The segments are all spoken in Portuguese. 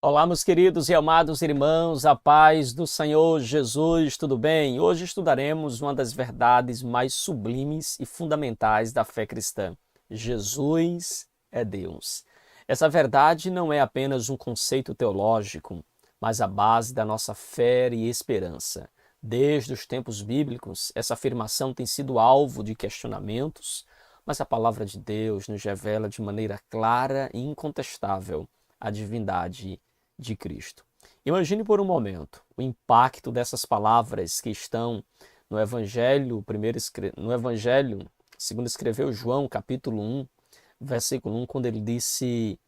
Olá, meus queridos e amados irmãos, a paz do Senhor Jesus, tudo bem? Hoje estudaremos uma das verdades mais sublimes e fundamentais da fé cristã. Jesus é Deus. Essa verdade não é apenas um conceito teológico, mas a base da nossa fé e esperança. Desde os tempos bíblicos, essa afirmação tem sido alvo de questionamentos, mas a palavra de Deus nos revela de maneira clara e incontestável a divindade de Cristo. Imagine por um momento o impacto dessas palavras que estão no Evangelho, no Evangelho, segundo escreveu João, capítulo 1, versículo 1, quando ele disse: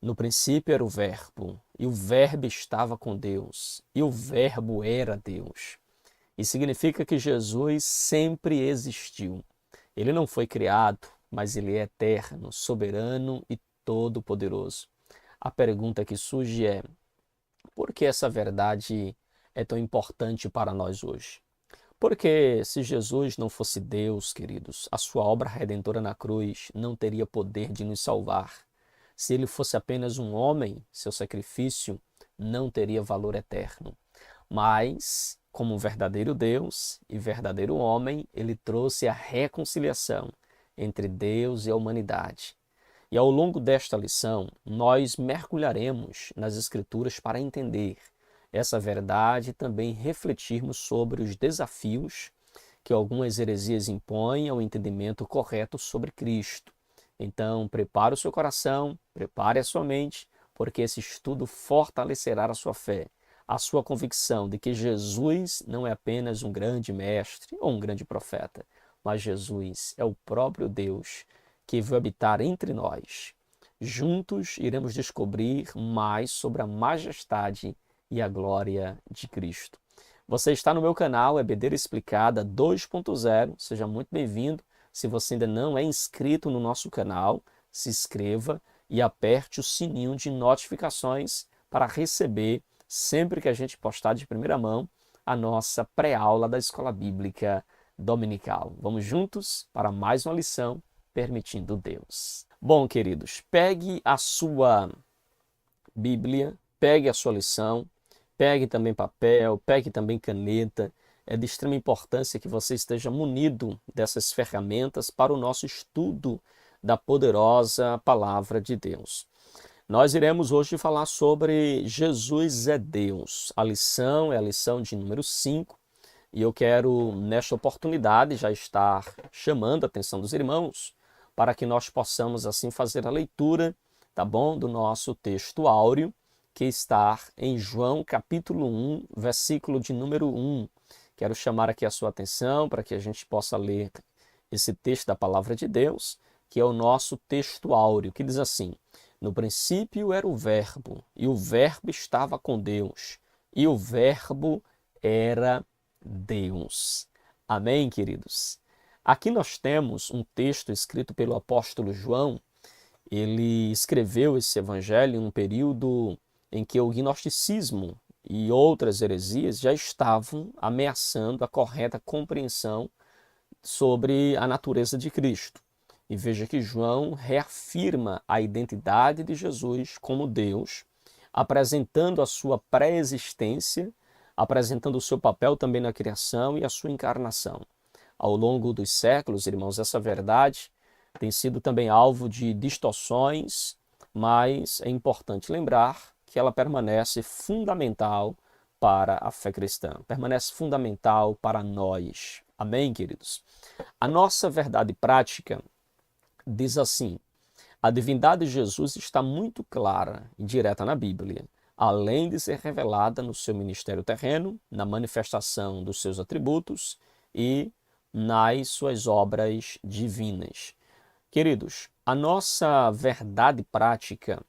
No princípio era o Verbo, e o Verbo estava com Deus, e o Verbo era Deus. E significa que Jesus sempre existiu. Ele não foi criado, mas ele é eterno, soberano e todo-poderoso. A pergunta que surge é: por que essa verdade é tão importante para nós hoje? Porque se Jesus não fosse Deus, queridos, a sua obra redentora na cruz não teria poder de nos salvar. Se ele fosse apenas um homem, seu sacrifício não teria valor eterno. Mas, como um verdadeiro Deus e verdadeiro homem, ele trouxe a reconciliação entre Deus e a humanidade. E ao longo desta lição, nós mergulharemos nas Escrituras para entender essa verdade e também refletirmos sobre os desafios que algumas heresias impõem ao entendimento correto sobre Cristo. Então, prepare o seu coração, prepare a sua mente, porque esse estudo fortalecerá a sua fé, a sua convicção de que Jesus não é apenas um grande mestre ou um grande profeta, mas Jesus é o próprio Deus que veio habitar entre nós. Juntos iremos descobrir mais sobre a majestade e a glória de Cristo. Você está no meu canal EBD Explicada 2.0, seja muito bem-vindo. Se você ainda não é inscrito no nosso canal, se inscreva e aperte o sininho de notificações para receber, sempre que a gente postar de primeira mão, a nossa pré-aula da Escola Bíblica Dominical. Vamos juntos para mais uma lição, permitindo Deus. Bom, queridos, pegue a sua Bíblia, pegue a sua lição, pegue também papel, pegue também caneta. É de extrema importância que você esteja munido dessas ferramentas para o nosso estudo da poderosa palavra de Deus. Nós iremos hoje falar sobre Jesus é Deus. A lição é a lição de número 5 e eu quero, nesta oportunidade, já estar chamando a atenção dos irmãos para que nós possamos assim fazer a leitura, tá bom, do nosso texto áureo, que está em João capítulo 1, versículo de número 1. Quero chamar aqui a sua atenção para que a gente possa ler esse texto da palavra de Deus, que é o nosso texto áureo, que diz assim: No princípio era o Verbo, e o Verbo estava com Deus, e o Verbo era Deus. Amém, queridos? Aqui nós temos um texto escrito pelo apóstolo João. Ele escreveu esse evangelho em um período em que o gnosticismo e outras heresias já estavam ameaçando a correta compreensão sobre a natureza de Cristo. E veja que João reafirma a identidade de Jesus como Deus, apresentando a sua pré-existência, apresentando o seu papel também na criação e a sua encarnação. Ao longo dos séculos, irmãos, essa verdade tem sido também alvo de distorções, mas é importante lembrar que ela permanece fundamental para a fé cristã, permanece fundamental para nós. Amém, queridos? A nossa verdade prática diz assim: a divindade de Jesus está muito clara e direta na Bíblia, além de ser revelada no seu ministério terreno, na manifestação dos seus atributos e nas suas obras divinas. Queridos, a nossa verdade prática,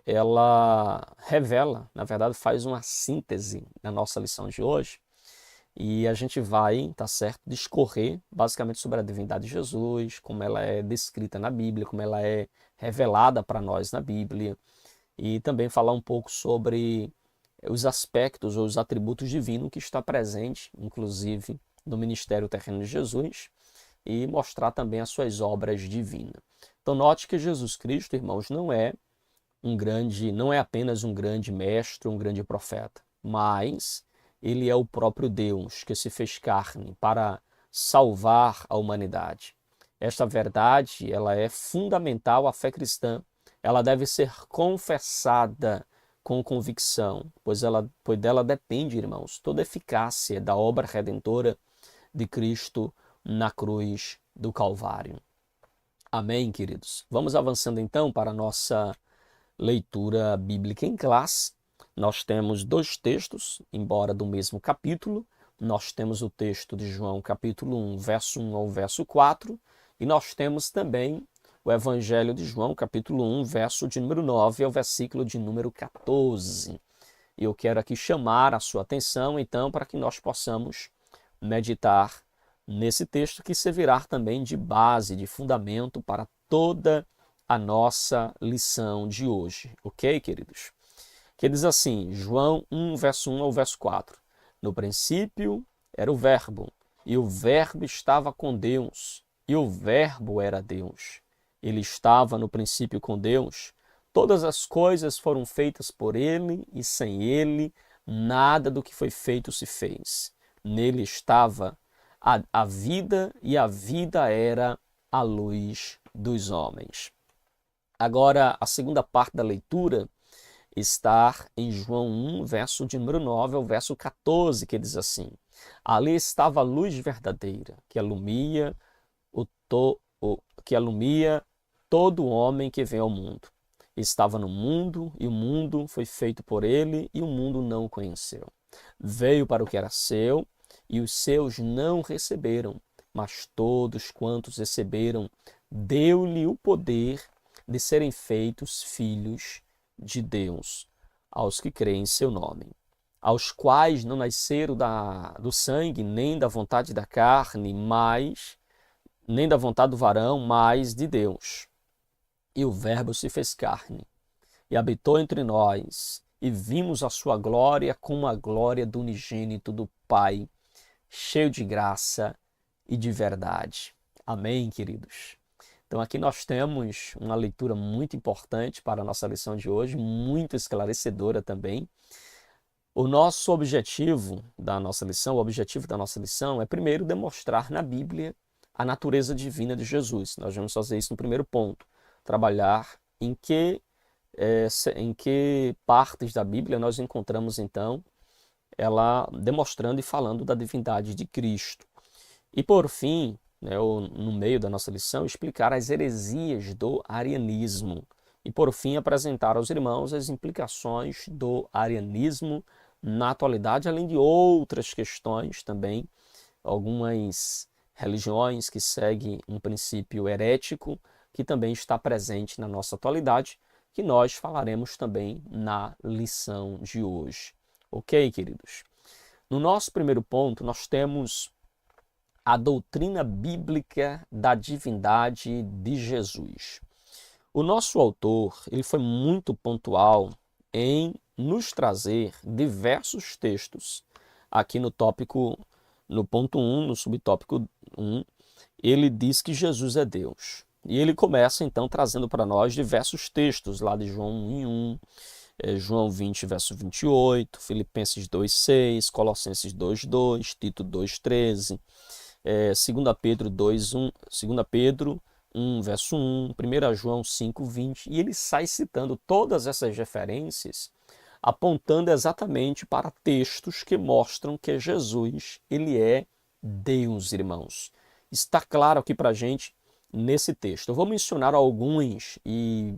ela revela, na verdade, faz uma síntese na nossa lição de hoje, e a gente vai, tá certo, discorrer basicamente sobre a divindade de Jesus, como ela é descrita na Bíblia, como ela é revelada para nós na Bíblia, e também falar um pouco sobre os aspectos ou os atributos divinos que está presente, inclusive, no ministério terreno de Jesus, e mostrar também as suas obras divinas. Então note que Jesus Cristo, irmãos, não é não é apenas um grande mestre, um grande profeta, mas ele é o próprio Deus que se fez carne para salvar a humanidade. Esta verdade, ela é fundamental à fé cristã. Ela deve ser confessada com convicção, pois dela depende, irmãos, toda a eficácia da obra redentora de Cristo na cruz do Calvário. Amém, queridos? Vamos avançando então para a nossa leitura bíblica em classe. Nós temos dois textos, embora do mesmo capítulo. Nós temos o texto de João, capítulo 1, verso 1 ao verso 4, e nós temos também o Evangelho de João, capítulo 1, verso de número 9 ao versículo de número 14. E eu quero aqui chamar a sua atenção, então, para que nós possamos meditar nesse texto que servirá também de base, de fundamento para toda a nossa lição de hoje. Ok, queridos? Que diz assim, João 1, verso 1 ao verso 4. No princípio era o Verbo, e o Verbo estava com Deus, e o Verbo era Deus. Ele estava no princípio com Deus. Todas as coisas foram feitas por ele, e sem ele, nada do que foi feito se fez. Nele estava a vida, e a vida era a luz dos homens. Agora, a segunda parte da leitura está em João 1, verso de número 9 ao verso 14, que diz assim: ali estava a luz verdadeira, que alumia todo homem que vem ao mundo. Estava no mundo, e o mundo foi feito por ele, e o mundo não o conheceu. Veio para o que era seu, e os seus não receberam, mas todos quantos receberam, deu-lhe o poder de serem feitos filhos de Deus, aos que creem em seu nome, aos quais não nasceram do sangue, nem da vontade da carne, nem da vontade do varão, mas de Deus. E o Verbo se fez carne, e habitou entre nós, e vimos a sua glória como a glória do unigênito do Pai, cheio de graça e de verdade. Amém, queridos? Então aqui nós temos uma leitura muito importante para a nossa lição de hoje, muito esclarecedora também. O objetivo da nossa lição é primeiro demonstrar na Bíblia a natureza divina de Jesus. Nós vamos fazer isso no primeiro ponto, trabalhar em que partes da Bíblia nós encontramos então ela demonstrando e falando da divindade de Cristo. E por fim, no meio da nossa lição, explicar as heresias do arianismo. E por fim, apresentar aos irmãos as implicações do arianismo na atualidade, além de outras questões também, algumas religiões que seguem um princípio herético, que também está presente na nossa atualidade, que nós falaremos também na lição de hoje. Ok, queridos? No nosso primeiro ponto, nós temos a doutrina bíblica da divindade de Jesus. O nosso autor, ele foi muito pontual em nos trazer diversos textos. Aqui no ponto 1, no subtópico 1, ele diz que Jesus é Deus. E ele começa então trazendo para nós diversos textos lá de João 1:1, João 20, verso 28, Filipenses 2:6, Colossenses 2:2, Tito 2:13, 2 Pedro 2:1, 2 Pedro 1, verso 1, 1 João 5:20, e ele sai citando todas essas referências, apontando exatamente para textos que mostram que Jesus, ele é Deus, irmãos. Está claro aqui para a gente nesse texto. Eu vou mencionar alguns e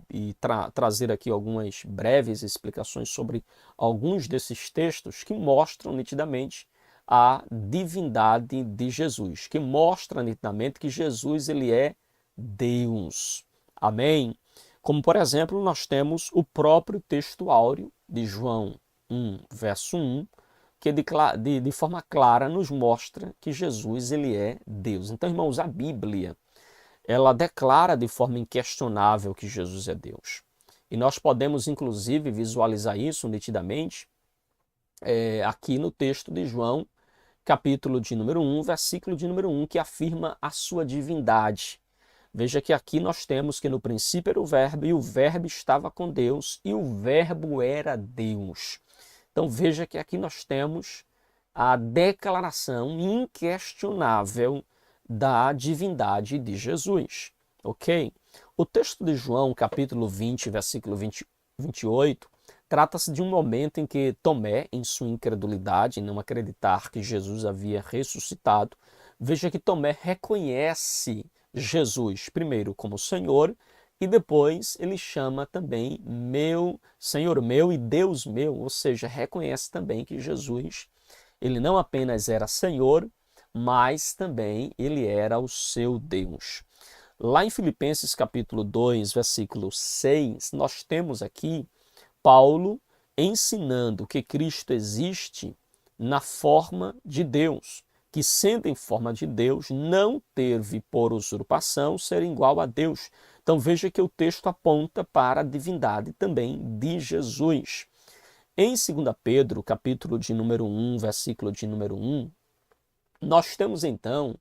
trazer aqui algumas breves explicações sobre alguns desses textos que mostram nitidamente a divindade de Jesus, que mostra nitidamente que Jesus ele é Deus. Amém? Como, por exemplo, nós temos o próprio texto áureo de João 1, verso 1, que de forma clara nos mostra que Jesus ele é Deus. Então, irmãos, a Bíblia ela declara de forma inquestionável que Jesus é Deus. E nós podemos, inclusive, visualizar isso nitidamente aqui no texto de João, capítulo de número 1, versículo de número 1, que afirma a sua divindade. Veja que aqui nós temos que no princípio era o Verbo, e o Verbo estava com Deus, e o Verbo era Deus. Então veja que aqui nós temos a declaração inquestionável da divindade de Jesus, ok? O texto de João, capítulo 20, versículo 28, trata-se de um momento em que Tomé, em sua incredulidade, em não acreditar que Jesus havia ressuscitado, veja que Tomé reconhece Jesus, primeiro como Senhor, e depois ele chama também meu Senhor meu e Deus meu, ou seja, reconhece também que Jesus, ele não apenas era Senhor, mas também ele era o seu Deus. Lá em Filipenses capítulo 2, versículo 6, nós temos aqui Paulo ensinando que Cristo existe na forma de Deus, que sendo em forma de Deus, não teve por usurpação ser igual a Deus. Então veja que o texto aponta para a divindade também de Jesus. Em 2 Pedro, capítulo de número 1, versículo de número 1, nós temos então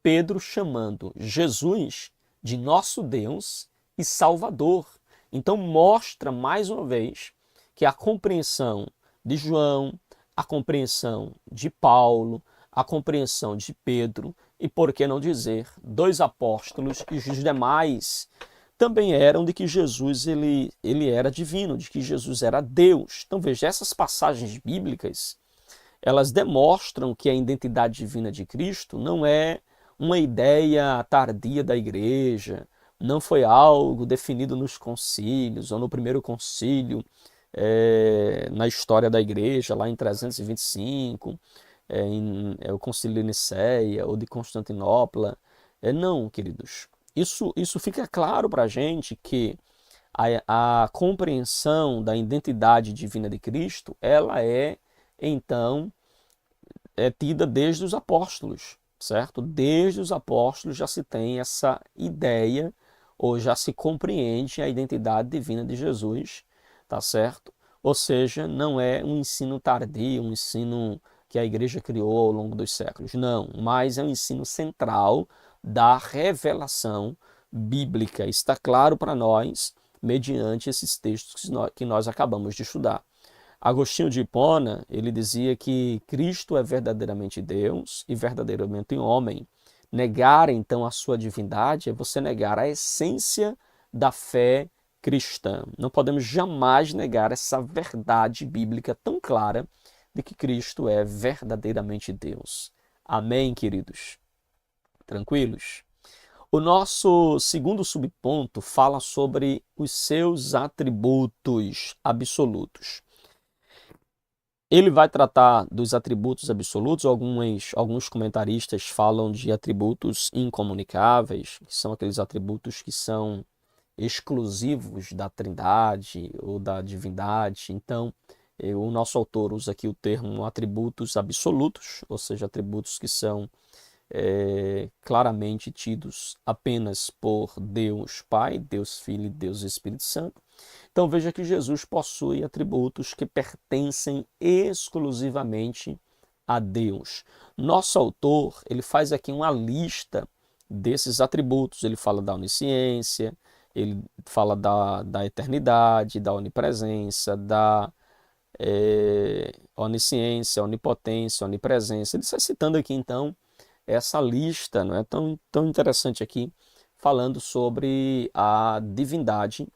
Pedro chamando Jesus de nosso Deus e Salvador. Então mostra mais uma vez que a compreensão de João, a compreensão de Paulo, a compreensão de Pedro e, por que não dizer, dois apóstolos e os demais também eram de que Jesus ele era divino, de que Jesus era Deus. Então veja, essas passagens bíblicas, elas demonstram que a identidade divina de Cristo não é uma ideia tardia da igreja, não foi algo definido nos concílios ou no primeiro concílio, na história da igreja, lá em 325, o concílio de Nicéia ou de Constantinopla. Não, queridos. Isso fica claro para a gente que a compreensão da identidade divina de Cristo, ela então, tida desde os apóstolos, certo? Desde os apóstolos já se tem essa ideia, ou já se compreende a identidade divina de Jesus, tá certo? Ou seja, não é um ensino tardio, um ensino que a igreja criou ao longo dos séculos, não, mas é um ensino central da revelação bíblica. Está claro para nós, mediante esses textos que nós acabamos de estudar. Agostinho de Hipona, ele dizia que Cristo é verdadeiramente Deus e verdadeiramente homem. Negar, então, a sua divindade é você negar a essência da fé cristã. Não podemos jamais negar essa verdade bíblica tão clara de que Cristo é verdadeiramente Deus. Amém, queridos? Tranquilos? O nosso segundo subponto fala sobre os seus atributos absolutos. Ele vai tratar dos atributos absolutos. Alguns comentaristas falam de atributos incomunicáveis, que são aqueles atributos que são exclusivos da Trindade ou da divindade. Então, o nosso autor usa aqui o termo atributos absolutos, ou seja, atributos que são claramente tidos apenas por Deus Pai, Deus Filho e Deus Espírito Santo. Então veja que Jesus possui atributos que pertencem exclusivamente a Deus. Nosso autor, ele faz aqui uma lista desses atributos. Ele fala da onisciência, ele fala da eternidade, da onipresença, da onisciência, onipotência, onipresença. Ele está citando aqui então essa lista, não é tão interessante aqui, falando sobre a divindade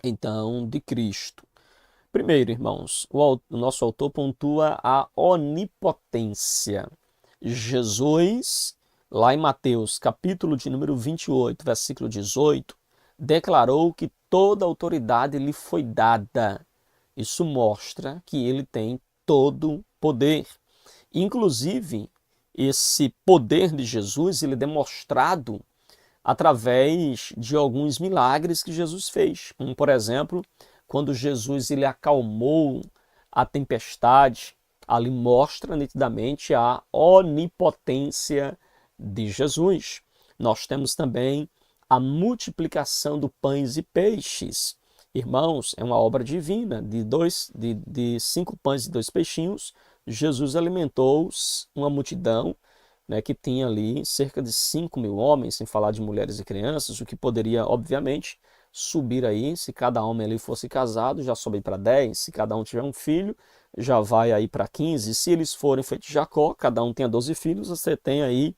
então de Cristo. Primeiro, irmãos, o nosso autor pontua a onipotência. Jesus, lá em Mateus, capítulo de número 28, versículo 18, declarou que toda autoridade lhe foi dada. Isso mostra que ele tem todo poder. Inclusive, esse poder de Jesus ele é demonstrado através de alguns milagres que Jesus fez. Como, por exemplo, quando Jesus ele acalmou a tempestade, ali mostra nitidamente a onipotência de Jesus. Nós temos também a multiplicação do pães e peixes. Irmãos, é uma obra divina. De 5 pães e 2 peixinhos, Jesus alimentou uma multidão, né, que tinha ali cerca de 5.000 homens, sem falar de mulheres e crianças, o que poderia, obviamente, subir aí, se cada homem ali fosse casado, já sobe para 10, se cada um tiver um filho, já vai aí para 15, se eles forem feitos de Jacó, cada um tenha 12 filhos, você tem aí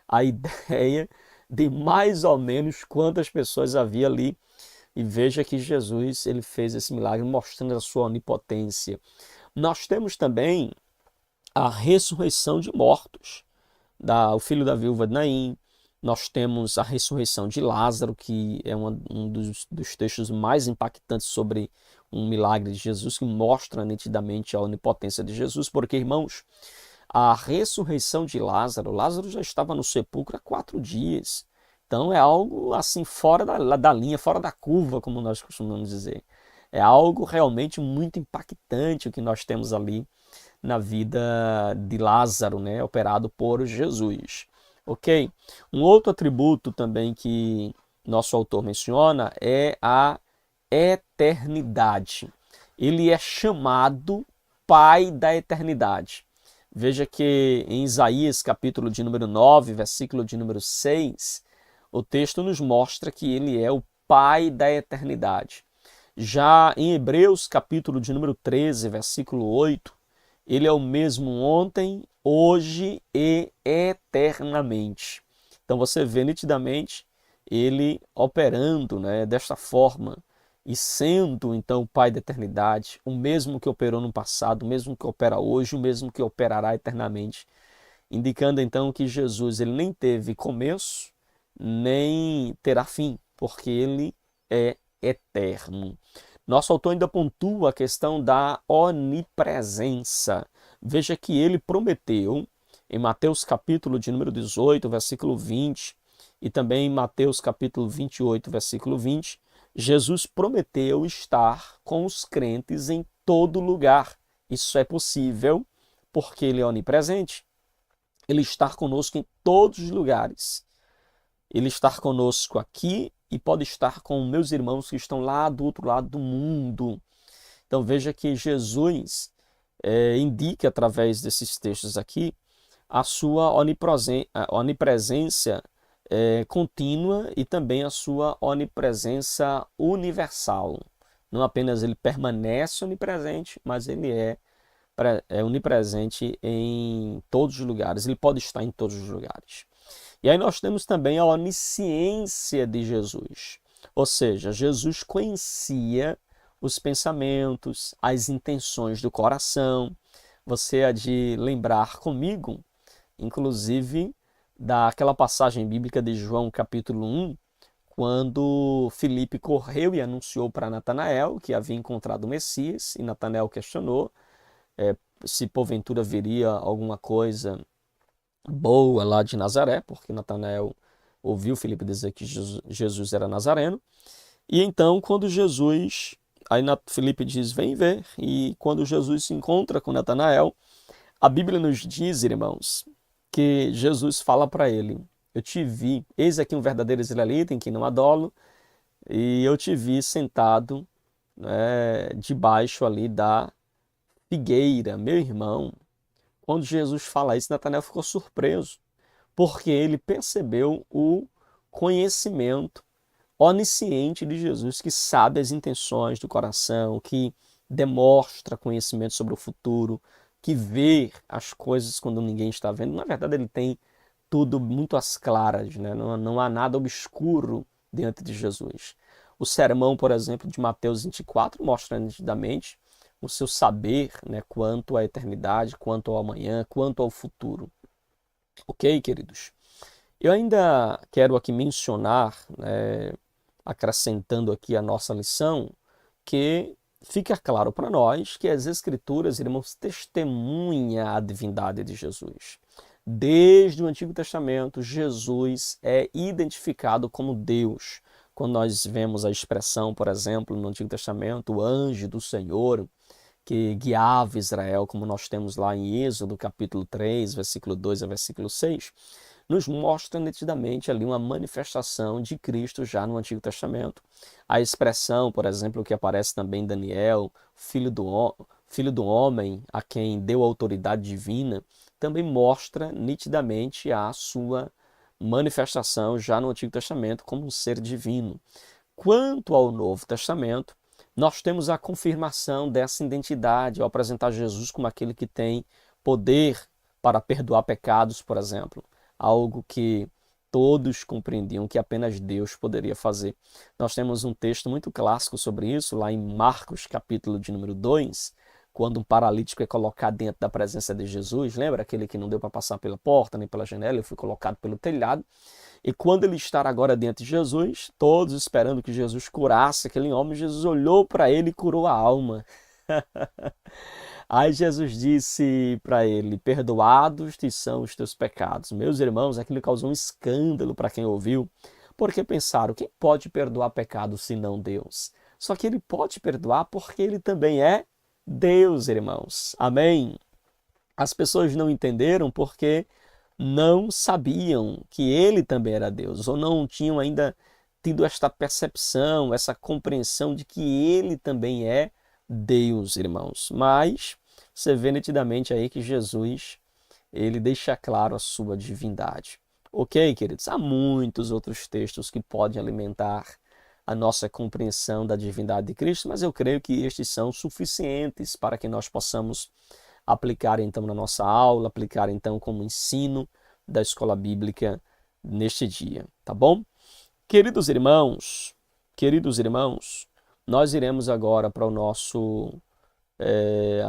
a ideia de mais ou menos quantas pessoas havia ali. E veja que Jesus ele fez esse milagre mostrando a sua onipotência. Nós temos também a ressurreição de mortos, o filho da viúva de Naim. Nós temos a ressurreição de Lázaro, que é um dos textos mais impactantes sobre um milagre de Jesus, que mostra nitidamente a onipotência de Jesus, porque, irmãos, a ressurreição de Lázaro já estava no sepulcro há 4 dias. Então é algo assim fora da linha, fora da curva, como nós costumamos dizer. É algo realmente muito impactante o que nós temos ali na vida de Lázaro, né, operado por Jesus. Ok? Um outro atributo também que nosso autor menciona é a eternidade. Ele é chamado Pai da eternidade. Veja que em Isaías, capítulo de número 9, versículo de número 6, o texto nos mostra que ele é o Pai da eternidade. Já em Hebreus, capítulo de número 13, versículo 8, ele é o mesmo ontem, hoje e eternamente. Então você vê nitidamente ele operando, né, desta forma e sendo então o Pai da eternidade, o mesmo que operou no passado, o mesmo que opera hoje, o mesmo que operará eternamente, indicando então que Jesus ele nem teve começo, nem terá fim, porque ele é eterno. Nosso autor ainda pontua a questão da onipresença. Veja que ele prometeu, em Mateus capítulo de número 18, versículo 20, e também em Mateus capítulo 28, versículo 20, Jesus prometeu estar com os crentes em todo lugar. Isso é possível porque ele é onipresente. Ele está conosco em todos os lugares. Ele está conosco aqui e pode estar com meus irmãos que estão lá do outro lado do mundo. Então veja que Jesus indica através desses textos aqui a sua onipresença contínua e também a sua onipresença universal. Não apenas ele permanece onipresente, mas ele é onipresente em todos os lugares. Ele pode estar em todos os lugares. E aí nós temos também a onisciência de Jesus. Ou seja, Jesus conhecia os pensamentos, as intenções do coração. Você há de lembrar comigo, inclusive, daquela passagem bíblica de João capítulo 1, quando Filipe correu e anunciou para Natanael que havia encontrado o Messias, e Natanael questionou se porventura viria alguma coisa boa lá de Nazaré, porque Natanael ouviu Filipe dizer que Jesus era nazareno. E então, quando Jesus, aí Filipe diz, vem ver, e quando Jesus se encontra com Natanael, a Bíblia nos diz, irmãos, que Jesus fala para ele, eu te vi, eis aqui um verdadeiro israelita em quem não há dolo, e eu te vi sentado debaixo ali da figueira, meu irmão. Quando Jesus fala isso, Natanael ficou surpreso, porque ele percebeu o conhecimento onisciente de Jesus, que sabe as intenções do coração, que demonstra conhecimento sobre o futuro, que vê as coisas quando ninguém está vendo. Na verdade, ele tem tudo muito às claras, né? Não há nada obscuro diante de Jesus. O sermão, por exemplo, de Mateus 24 mostra nitidamente o seu saber, né, quanto à eternidade, quanto ao amanhã, quanto ao futuro. Ok, queridos? Eu ainda quero aqui mencionar, acrescentando aqui a nossa lição, que fica claro para nós que as Escrituras, irmãos, testemunham a divindade de Jesus. Desde o Antigo Testamento, Jesus é identificado como Deus. Quando nós vemos a expressão, por exemplo, no Antigo Testamento, o anjo do Senhor, que guiava Israel, como nós temos lá em Êxodo, capítulo 3, versículo 2 a versículo 6, nos mostra nitidamente ali uma manifestação de Cristo já no Antigo Testamento. A expressão, por exemplo, que aparece também em Daniel, Filho do homem, a quem deu autoridade divina, também mostra nitidamente a sua manifestação já no Antigo Testamento como um ser divino. Quanto ao Novo Testamento, nós temos a confirmação dessa identidade ao apresentar Jesus como aquele que tem poder para perdoar pecados, por exemplo, algo que todos compreendiam que apenas Deus poderia fazer. Nós temos um texto muito clássico sobre isso, lá em Marcos, capítulo de número 2, quando um paralítico é colocado dentro da presença de Jesus, lembra aquele que não deu para passar pela porta nem pela janela, ele foi colocado pelo telhado, e quando ele está agora diante de Jesus, todos esperando que Jesus curasse aquele homem, Jesus olhou para ele e curou a alma. Aí Jesus disse para ele, perdoados te são os teus pecados. Meus irmãos, aquilo causou um escândalo para quem ouviu, porque pensaram, quem pode perdoar pecados senão Deus? Só que ele pode perdoar porque ele também é Deus, irmãos. Amém? As pessoas não entenderam porque não sabiam que ele também era Deus, ou não tinham ainda tido esta percepção, essa compreensão de que ele também é Deus, irmãos. Mas você vê nitidamente aí que Jesus, ele deixa claro a sua divindade. Ok, queridos? Há muitos outros textos que podem alimentar a nossa compreensão da divindade de Cristo, mas eu creio que estes são suficientes para que nós possamos aplicar então na nossa aula, aplicar então como ensino da escola bíblica neste dia, tá bom? Queridos irmãos, nós iremos agora para a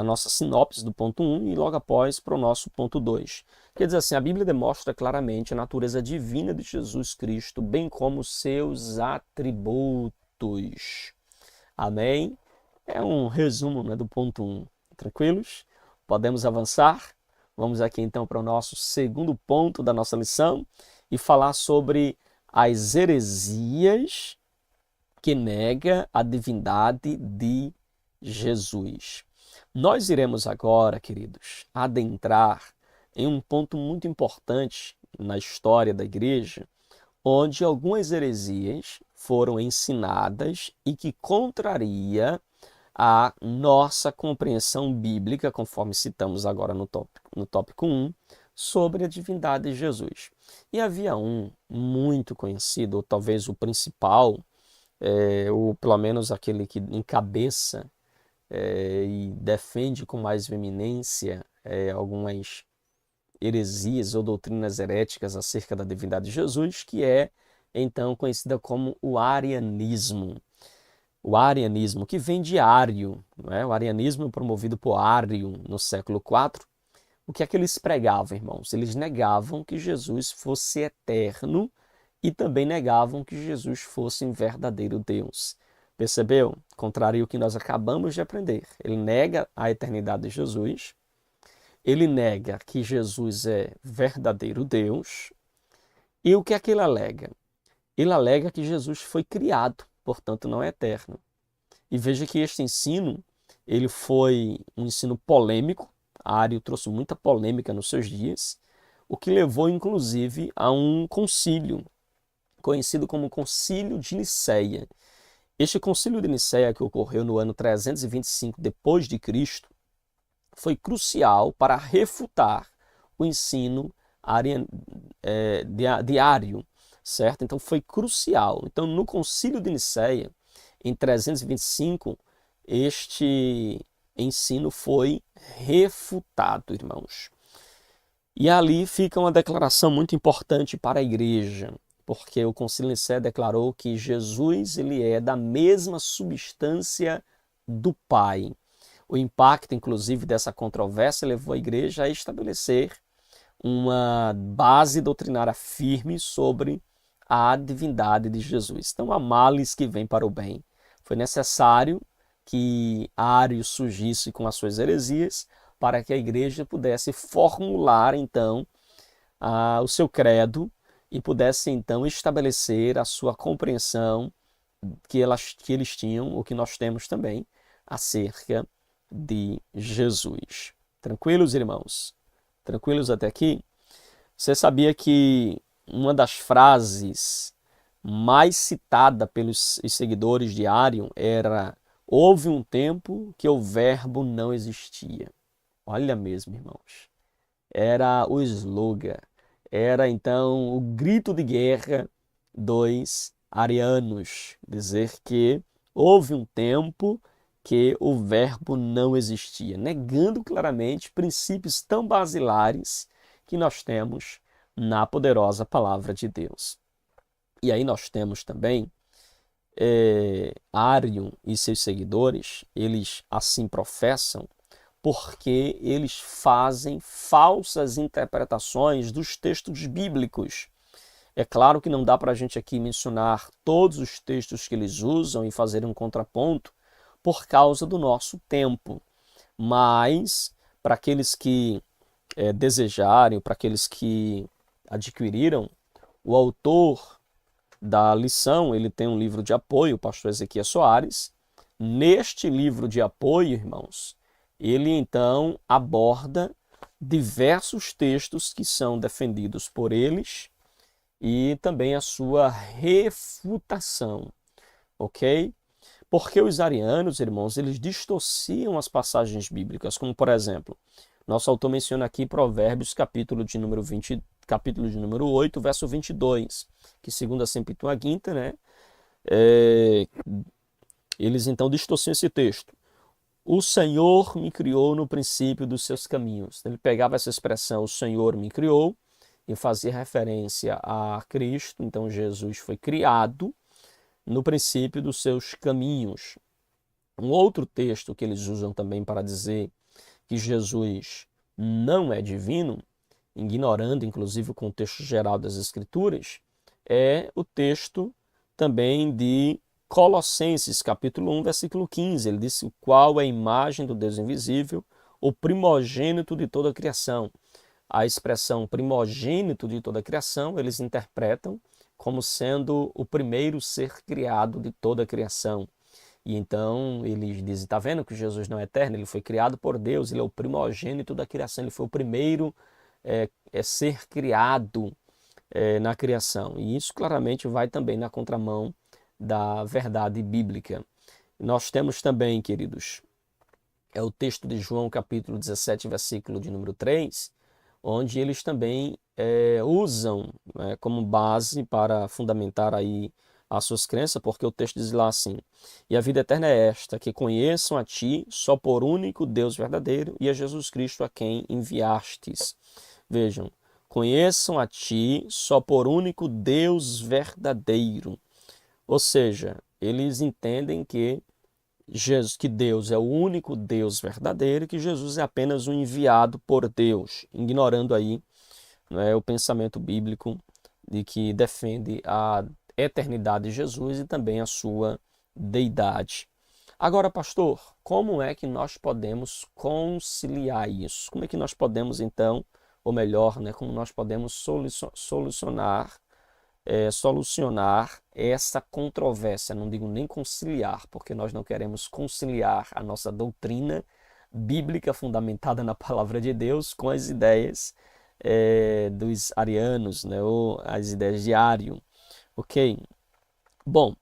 nossa sinopse do ponto 1 e logo após para o nosso ponto 2. Quer dizer assim, a Bíblia demonstra claramente a natureza divina de Jesus Cristo, bem como seus atributos. Amém? É um resumo, né, do ponto 1. Tranquilos? Podemos avançar? Vamos aqui então para o nosso segundo ponto da nossa lição e falar sobre as heresias que nega a divindade de Jesus. Nós iremos agora, queridos, adentrar em um ponto muito importante na história da igreja, onde algumas heresias foram ensinadas e que contraria a nossa compreensão bíblica, conforme citamos agora no tópico 1, sobre a divindade de Jesus. E havia um muito conhecido, ou talvez o principal, ou pelo menos aquele que encabeça e defende com mais veemência algumas heresias ou doutrinas heréticas acerca da divindade de Jesus, que é então conhecida como o arianismo. O arianismo, que vem de Ário, não é? O arianismo promovido por Ário no século IV. O que é que eles pregavam, irmãos? Eles negavam que Jesus fosse eterno e também negavam que Jesus fosse um verdadeiro Deus. Percebeu? Contrário ao que nós acabamos de aprender. Ele nega a eternidade de Jesus, ele nega que Jesus é verdadeiro Deus, e o que é que ele alega? Ele alega que Jesus foi criado, portanto não é eterno. E veja que este ensino, ele foi um ensino polêmico. Ário trouxe muita polêmica nos seus dias, o que levou inclusive a um concílio, conhecido como Concílio de Nicéia. Este Concílio de Nicéia, que ocorreu no ano 325 depois de Cristo, foi crucial para refutar o ensino de Ário, certo? Então foi crucial. Então no Concílio de Nicéia, em 325, este ensino foi refutado, irmãos. E ali fica uma declaração muito importante para a igreja, porque o Concílio de Nicéia declarou que Jesus ele é da mesma substância do Pai. O impacto, inclusive, dessa controvérsia levou a igreja a estabelecer uma base doutrinária firme sobre a divindade de Jesus. Então, há males que vêm para o bem. Foi necessário que Ário surgisse com as suas heresias para que a igreja pudesse formular, então, o seu credo e pudesse, então, estabelecer a sua compreensão que eles tinham, o que nós temos também, acerca de Jesus. Tranquilos, irmãos? Tranquilos até aqui? Você sabia que uma das frases mais citada pelos seguidores de Ário era houve um tempo que o verbo não existia. Olha mesmo, irmãos. Era o slogan, era então o grito de guerra dos arianos, dizer que houve um tempo que o verbo não existia, negando claramente princípios tão basilares que nós temos na poderosa palavra de Deus. E aí nós temos também Árion e seus seguidores, eles assim professam, porque eles fazem falsas interpretações dos textos bíblicos. É claro que não dá para a gente aqui mencionar todos os textos que eles usam e fazer um contraponto por causa do nosso tempo, mas para aqueles que desejarem, para aqueles que adquiriram, o autor da lição, ele tem um livro de apoio, o pastor Ezequiel Soares. Neste livro de apoio, irmãos, ele então aborda diversos textos que são defendidos por eles e também a sua refutação, ok? Porque os arianos, irmãos, eles distorciam as passagens bíblicas, como por exemplo, nosso autor menciona aqui Provérbios, capítulo de número 8, verso 22, que segundo a Septuaginta, né, eles então distorciam esse texto. O Senhor me criou no princípio dos seus caminhos. Ele pegava essa expressão, o Senhor me criou, e fazia referência a Cristo. Então Jesus foi criado no princípio dos seus caminhos. Um outro texto que eles usam também para dizer que Jesus não é divino, ignorando inclusive o contexto geral das Escrituras, é o texto também de Colossenses, capítulo 1, versículo 15. Ele disse: qual é a imagem do Deus invisível, o primogênito de toda a criação. A expressão primogênito de toda a criação, eles interpretam como sendo o primeiro ser criado de toda a criação. E então eles dizem, está vendo que Jesus não é eterno? Ele foi criado por Deus, ele é o primogênito da criação, ele foi o primeiro ser criado na criação. E isso claramente vai também na contramão da verdade bíblica. Nós temos também, queridos, o texto de João capítulo 17, versículo de número 3, onde eles também usam como base para fundamentar aí as suas crenças, porque o texto diz lá assim: e a vida eterna é esta, que conheçam a ti, só por único Deus verdadeiro, e a Jesus Cristo a quem enviastes. Vejam, conheçam a ti, só por único Deus verdadeiro. Ou seja, eles entendem que Deus é o único Deus verdadeiro e que Jesus é apenas um enviado por Deus, ignorando aí o pensamento bíblico de que defende a eternidade de Jesus e também a sua deidade. Agora, pastor, como é que nós podemos conciliar isso? Como é que nós podemos, então, ou melhor, como nós podemos solucionar essa controvérsia? Não digo nem conciliar, porque nós não queremos conciliar a nossa doutrina bíblica fundamentada na palavra de Deus com as ideias dos arianos, ou as ideias de Árion, ok? Bom,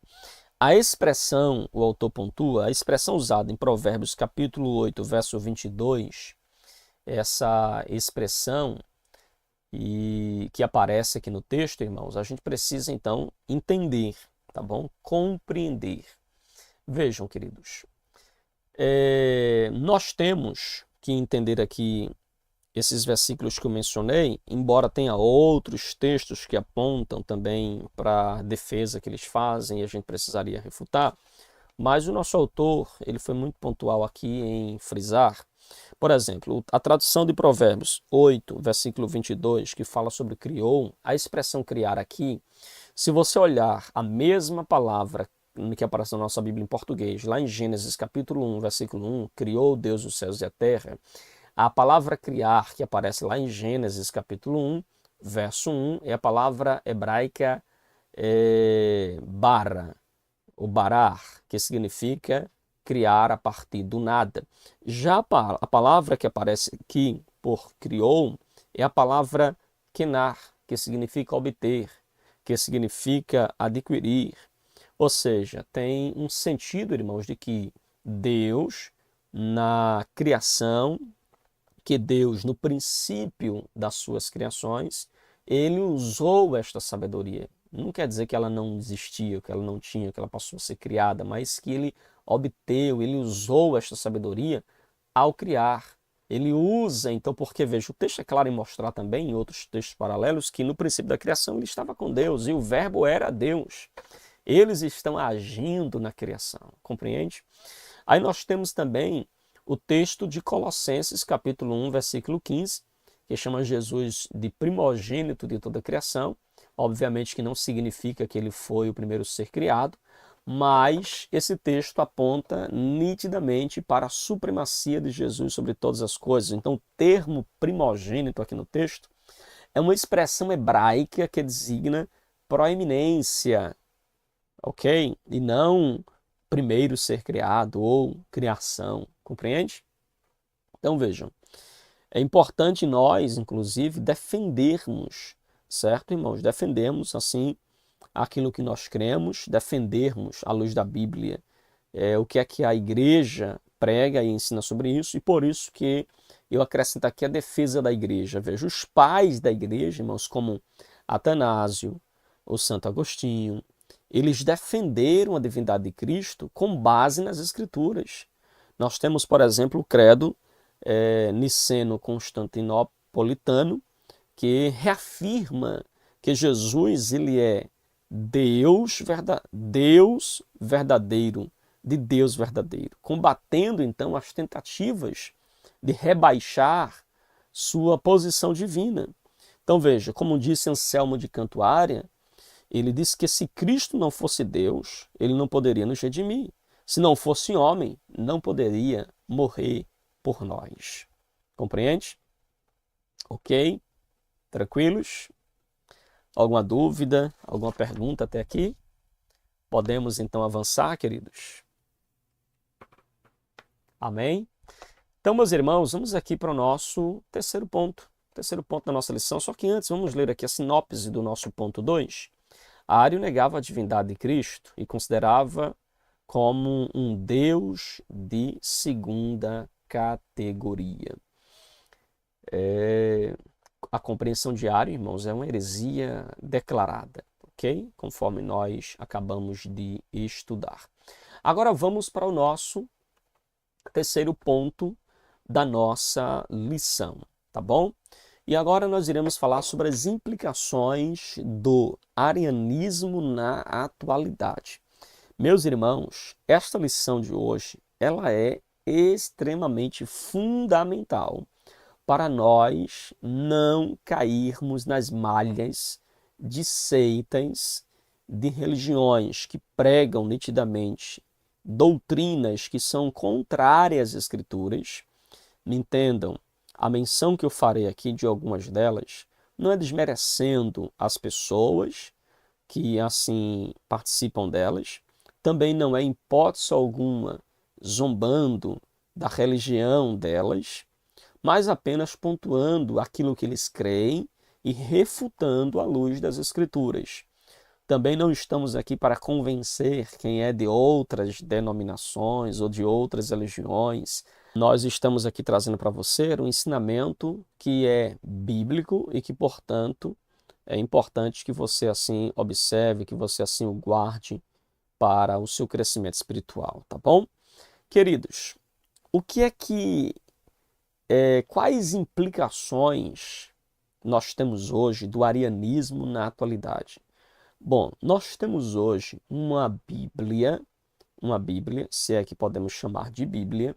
a expressão, o autor pontua, a expressão usada em Provérbios capítulo 8, verso 22, essa expressão e que aparece aqui no texto, irmãos, a gente precisa então entender, tá bom? Compreender. Vejam, queridos, nós temos que entender aqui esses versículos que eu mencionei, embora tenha outros textos que apontam também para a defesa que eles fazem e a gente precisaria refutar, mas o nosso autor ele foi muito pontual aqui em frisar. Por exemplo, a tradução de Provérbios 8, versículo 22, que fala sobre criou, a expressão criar aqui, se você olhar a mesma palavra que aparece na nossa Bíblia em português, lá em Gênesis capítulo 1, versículo 1, criou Deus os céus e a terra, a palavra criar que aparece lá em Gênesis capítulo 1, verso 1, é a palavra hebraica bara, ou barar, que significa criar a partir do nada. Já a palavra que aparece aqui por criou é a palavra kenar, que significa obter, que significa adquirir. Ou seja, tem um sentido, irmãos, de que Deus, na criação, que Deus, no princípio das suas criações, ele usou esta sabedoria. Não quer dizer que ela não existia, que ela não tinha, que ela passou a ser criada, mas que ele obteve, ele usou esta sabedoria ao criar. Ele usa, então, porque veja, o texto é claro em mostrar também, em outros textos paralelos, que no princípio da criação ele estava com Deus e o verbo era Deus. Eles estão agindo na criação, compreende? Aí nós temos também o texto de Colossenses, capítulo 1, versículo 15, que chama Jesus de primogênito de toda a criação. Obviamente que não significa que ele foi o primeiro ser criado, mas esse texto aponta nitidamente para a supremacia de Jesus sobre todas as coisas. Então, o termo primogênito aqui no texto é uma expressão hebraica que designa proeminência, ok? E não primeiro ser criado ou criação, compreende? Então, vejam, é importante nós, inclusive, defendermos, certo, irmãos? Defendermos, assim, aquilo que nós cremos, defendermos à luz da Bíblia o que é que a igreja prega e ensina sobre isso, e por isso que eu acrescento aqui a defesa da igreja. Veja, os pais da igreja, irmãos, como Atanásio, o Santo Agostinho, eles defenderam a divindade de Cristo com base nas Escrituras. Nós temos, por exemplo, o credo niceno-constantinopolitano, que reafirma que Jesus ele é Deus verdadeiro, de Deus verdadeiro, combatendo então as tentativas de rebaixar sua posição divina. Então veja, como disse Anselmo de Cantuária, ele disse que se Cristo não fosse Deus, ele não poderia nos redimir. Se não fosse homem, não poderia morrer por nós. Compreende? Ok? Tranquilos? Alguma dúvida? Alguma pergunta até aqui? Podemos então avançar, queridos? Amém? Então, meus irmãos, vamos aqui para o nosso terceiro ponto. Terceiro ponto da nossa lição. Só que antes, vamos ler aqui a sinopse do nosso ponto 2. Ario negava a divindade de Cristo e considerava como um Deus de segunda categoria. A compreensão de Ario, irmãos, é uma heresia declarada, ok? Conforme nós acabamos de estudar. Agora vamos para o nosso terceiro ponto da nossa lição, tá bom? E agora nós iremos falar sobre as implicações do arianismo na atualidade. Meus irmãos, esta lição de hoje, ela é extremamente fundamental para nós não cairmos nas malhas de seitas, de religiões que pregam nitidamente doutrinas que são contrárias às Escrituras. Me entendam, a menção que eu farei aqui de algumas delas não é desmerecendo as pessoas que assim participam delas, também não é em hipótese alguma zombando da religião delas, mas apenas pontuando aquilo que eles creem e refutando à luz das Escrituras. Também não estamos aqui para convencer quem é de outras denominações ou de outras religiões. Nós estamos aqui trazendo para você um ensinamento que é bíblico e que, portanto, é importante que você assim observe, que você assim o guarde para o seu crescimento espiritual, tá bom? Queridos, o que é que quais implicações nós temos hoje do arianismo na atualidade? Bom, nós temos hoje uma Bíblia, se é que podemos chamar de Bíblia,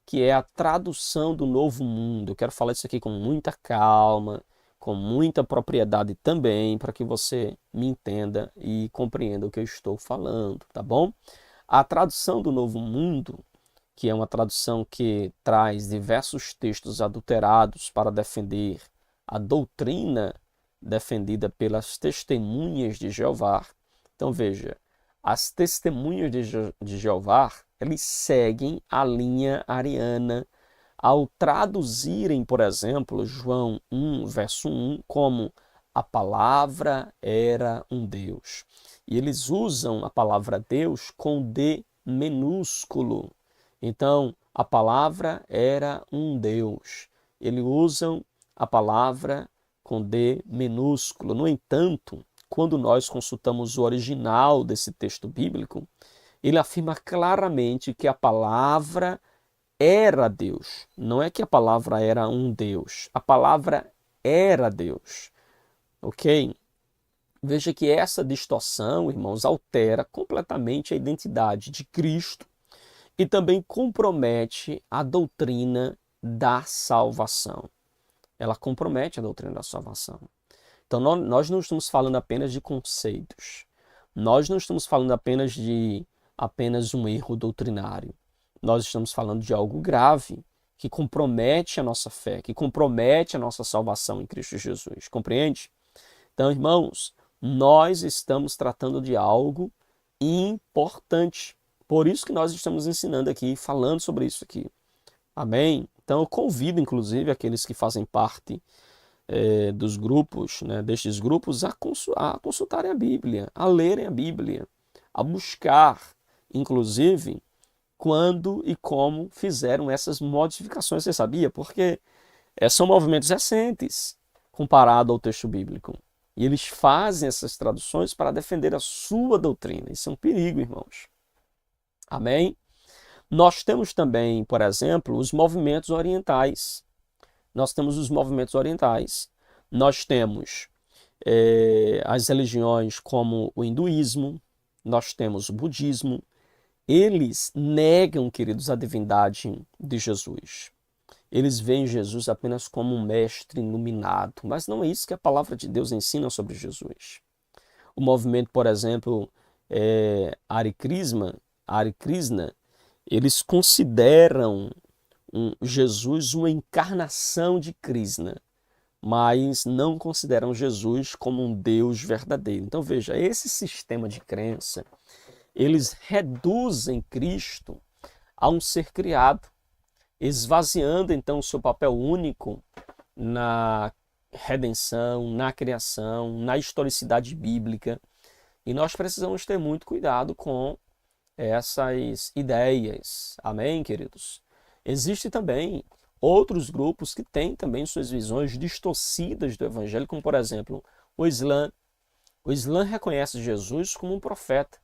que é a tradução do Novo Mundo. Eu quero falar isso aqui com muita calma, com muita propriedade também, para que você me entenda e compreenda o que eu estou falando, tá bom? A tradução do Novo Mundo, que é uma tradução que traz diversos textos adulterados para defender a doutrina defendida pelas testemunhas de Jeová. Então veja, as testemunhas de Jeová, eles seguem a linha ariana ao traduzirem, por exemplo, João 1, verso 1, como a palavra era um Deus. E eles usam a palavra Deus com D minúsculo. Então, a palavra era um Deus. Eles usam a palavra com D minúsculo. No entanto, quando nós consultamos o original desse texto bíblico, ele afirma claramente que a palavra era Deus. Não é que a palavra era um Deus. A palavra era Deus. Ok? Veja que essa distorção, irmãos, altera completamente a identidade de Cristo e também compromete a doutrina da salvação. Ela compromete a doutrina da salvação. Então, nós não estamos falando apenas de conceitos. Nós não estamos falando apenas um erro doutrinário. Nós estamos falando de algo grave que compromete a nossa fé, que compromete a nossa salvação em Cristo Jesus. Compreende? Então, irmãos, nós estamos tratando de algo importante. Por isso que nós estamos ensinando aqui, falando sobre isso aqui. Amém? Então, eu convido, inclusive, aqueles que fazem parte dos grupos, né, destes grupos, a consultarem a Bíblia, a lerem a Bíblia, a buscar, inclusive, quando e como fizeram essas modificações. Você sabia? Porque são movimentos recentes comparado ao texto bíblico. E eles fazem essas traduções para defender a sua doutrina. Isso é um perigo, irmãos. Amém? Nós temos também, por exemplo, os movimentos orientais. Nós temos os movimentos orientais. Nós temos as religiões como o hinduísmo, nós temos o budismo. Eles negam, queridos, a divindade de Jesus. Eles veem Jesus apenas como um mestre iluminado, mas não é isso que a palavra de Deus ensina sobre Jesus. O movimento, por exemplo, Hare Krishna, eles consideram Jesus uma encarnação de Krishna, mas não consideram Jesus como um Deus verdadeiro. Então veja, esse sistema de crença, eles reduzem Cristo a um ser criado, esvaziando então o seu papel único na redenção, na criação, na historicidade bíblica. E nós precisamos ter muito cuidado com essas ideias. Amém, queridos? Existem também outros grupos que têm também suas visões distorcidas do evangelho, como por exemplo o Islã. O Islã reconhece Jesus como um profeta,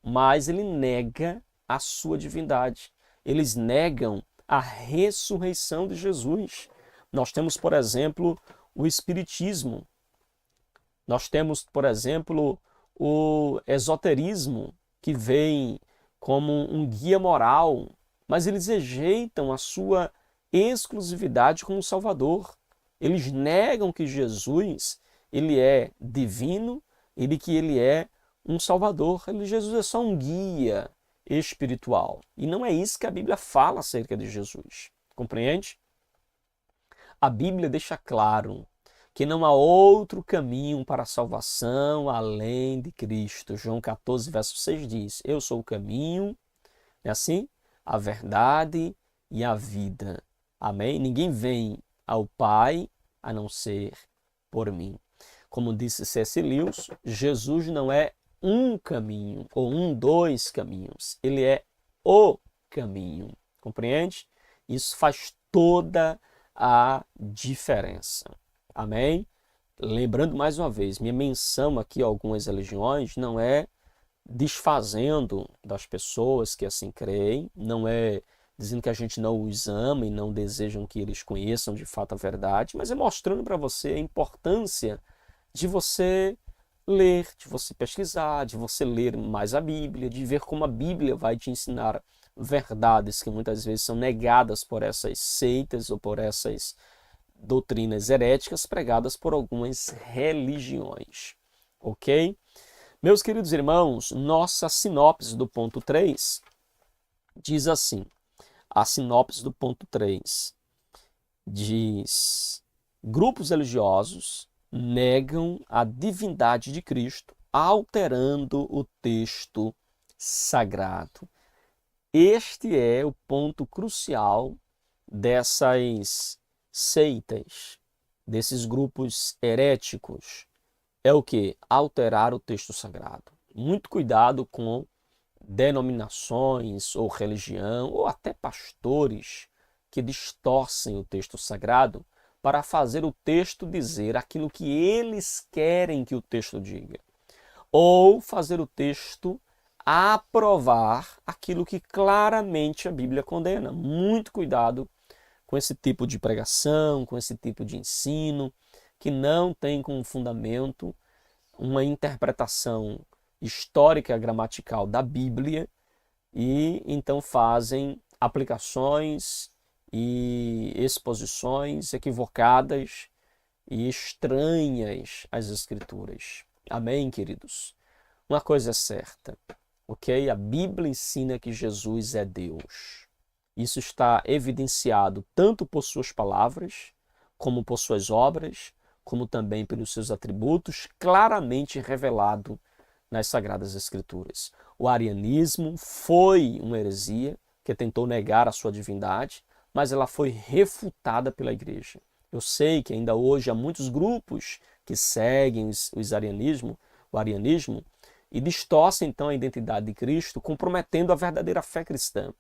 mas ele nega a sua divindade. Eles negam a ressurreição de Jesus. Nós temos, por exemplo, o Espiritismo. Nós temos, por exemplo, o esoterismo, que vem como um guia moral, mas eles rejeitam a sua exclusividade como Salvador. Eles negam que Jesus ele é divino e que ele é um Salvador. Jesus é só um guia espiritual. E não é isso que a Bíblia fala acerca de Jesus. Compreende? A Bíblia deixa claro que não há outro caminho para a salvação além de Cristo. João 14, verso 6 diz: eu sou o caminho, é assim? A verdade e a vida. Amém? Ninguém vem ao Pai a não ser por mim. Como disse C.S. Lewis, Jesus não é um caminho ou dois caminhos. Ele é o caminho. Compreende? Isso faz toda a diferença. Amém? Lembrando mais uma vez, minha menção aqui a algumas religiões não é desfazendo das pessoas que assim creem, não é dizendo que a gente não os ama e não desejam que eles conheçam de fato a verdade, mas é mostrando para você a importância de você ler, de você pesquisar, de você ler mais a Bíblia, de ver como a Bíblia vai te ensinar verdades que muitas vezes são negadas por essas seitas ou por essas doutrinas heréticas pregadas por algumas religiões. Ok? Meus queridos irmãos, nossa sinopse do ponto 3 diz assim. A sinopse do ponto 3 diz: grupos religiosos negam a divindade de Cristo, alterando o texto sagrado. Este é o ponto crucial dessas seitas, desses grupos heréticos. É o que? Alterar o texto sagrado. Muito cuidado com denominações ou religião, ou até pastores que distorcem o texto sagrado para fazer o texto dizer aquilo que eles querem que o texto diga, ou fazer o texto aprovar aquilo que claramente a Bíblia condena. Muito cuidado com esse tipo de pregação, com esse tipo de ensino, que não tem como fundamento uma interpretação histórica gramatical da Bíblia e então fazem aplicações e exposições equivocadas e estranhas às Escrituras. Amém, queridos? Uma coisa é certa, ok? A Bíblia ensina que Jesus é Deus. Isso está evidenciado tanto por suas palavras, como por suas obras, como também pelos seus atributos, claramente revelado nas Sagradas Escrituras. O arianismo foi uma heresia que tentou negar a sua divindade, mas ela foi refutada pela igreja. Eu sei que ainda hoje há muitos grupos que seguem o arianismo e distorcem então a identidade de Cristo, comprometendo a verdadeira fé cristã.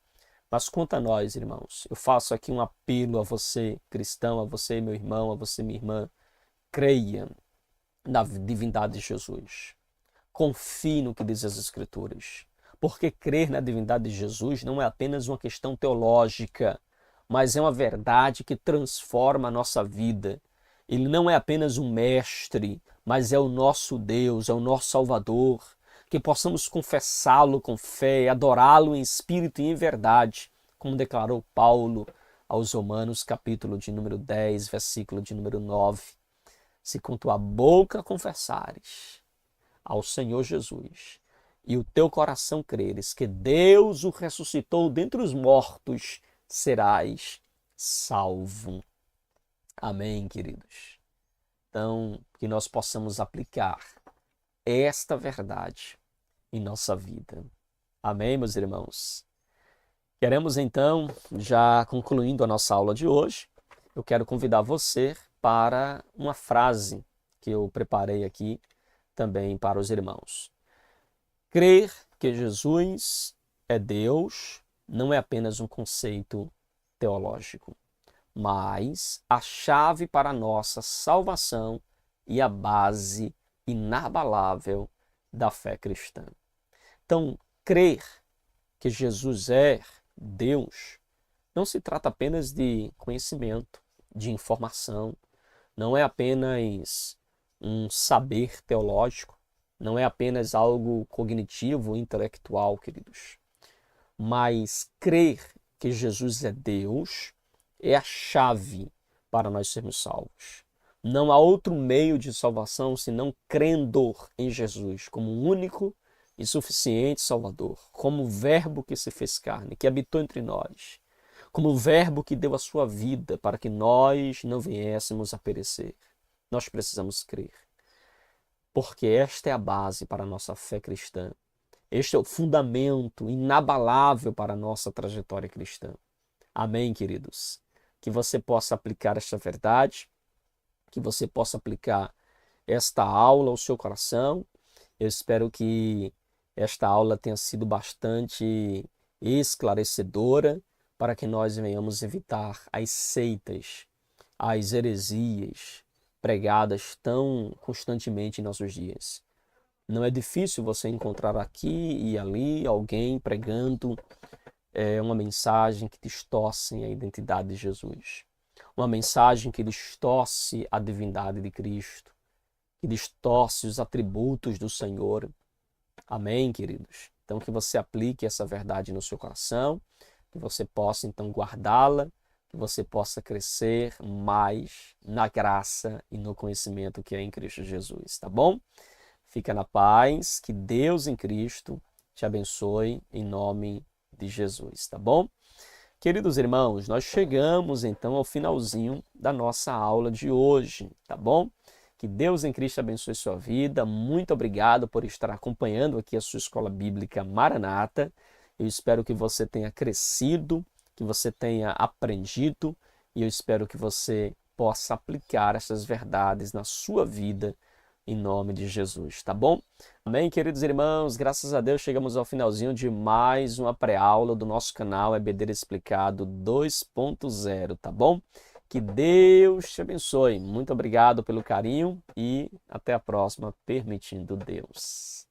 Mas quanto a nós, irmãos, eu faço aqui um apelo a você, cristão, a você, meu irmão, a você, minha irmã, creia na divindade de Jesus. Confie no que diz as Escrituras. Porque crer na divindade de Jesus não é apenas uma questão teológica, mas é uma verdade que transforma a nossa vida. Ele não é apenas um mestre, mas é o nosso Deus, é o nosso Salvador. Que possamos confessá-lo com fé, adorá-lo em espírito e em verdade, como declarou Paulo aos Romanos, capítulo de número 10, versículo de número 9. Se com tua boca confessares ao Senhor Jesus e o teu coração creres que Deus o ressuscitou dentre os mortos, serás salvo. Amém, queridos? Então, que nós possamos aplicar esta verdade em nossa vida. Amém, meus irmãos? Queremos então, já concluindo a nossa aula de hoje, eu quero convidar você para uma frase que eu preparei aqui também para os irmãos. Crer que Jesus é Deus não é apenas um conceito teológico, mas a chave para a nossa salvação e a base inabalável da fé cristã. Então, crer que Jesus é Deus não se trata apenas de conhecimento, de informação, não é apenas um saber teológico, não é apenas algo cognitivo, intelectual, queridos. Mas crer que Jesus é Deus é a chave para nós sermos salvos. Não há outro meio de salvação senão crendo em Jesus como único e suficiente Salvador, como o Verbo que se fez carne, que habitou entre nós, como o Verbo que deu a sua vida para que nós não viéssemos a perecer. Nós precisamos crer, porque esta é a base para a nossa fé cristã. Este é o fundamento inabalável para a nossa trajetória cristã. Amém, queridos? Que você possa aplicar esta verdade, que você possa aplicar esta aula ao seu coração. Eu espero que esta aula tenha sido bastante esclarecedora para que nós venhamos evitar as seitas, as heresias pregadas tão constantemente em nossos dias. Não é difícil você encontrar aqui e ali alguém pregando uma mensagem que distorce a identidade de Jesus. Uma mensagem que distorce a divindade de Cristo, que distorce os atributos do Senhor. Amém, queridos? Então, que você aplique essa verdade no seu coração, que você possa, então, guardá-la, que você possa crescer mais na graça e no conhecimento que é em Cristo Jesus, tá bom? Fica na paz, que Deus em Cristo te abençoe em nome de Jesus, tá bom? Queridos irmãos, nós chegamos então ao finalzinho da nossa aula de hoje, tá bom? Que Deus em Cristo abençoe sua vida. Muito obrigado por estar acompanhando aqui a sua Escola Bíblica Maranata. Eu espero que você tenha crescido, que você tenha aprendido e eu espero que você possa aplicar essas verdades na sua vida em nome de Jesus, tá bom? Amém, queridos irmãos, graças a Deus chegamos ao finalzinho de mais uma pré-aula do nosso canal EBD Explicado 2.0, tá bom? Que Deus te abençoe. Muito obrigado pelo carinho e até a próxima, permitindo Deus.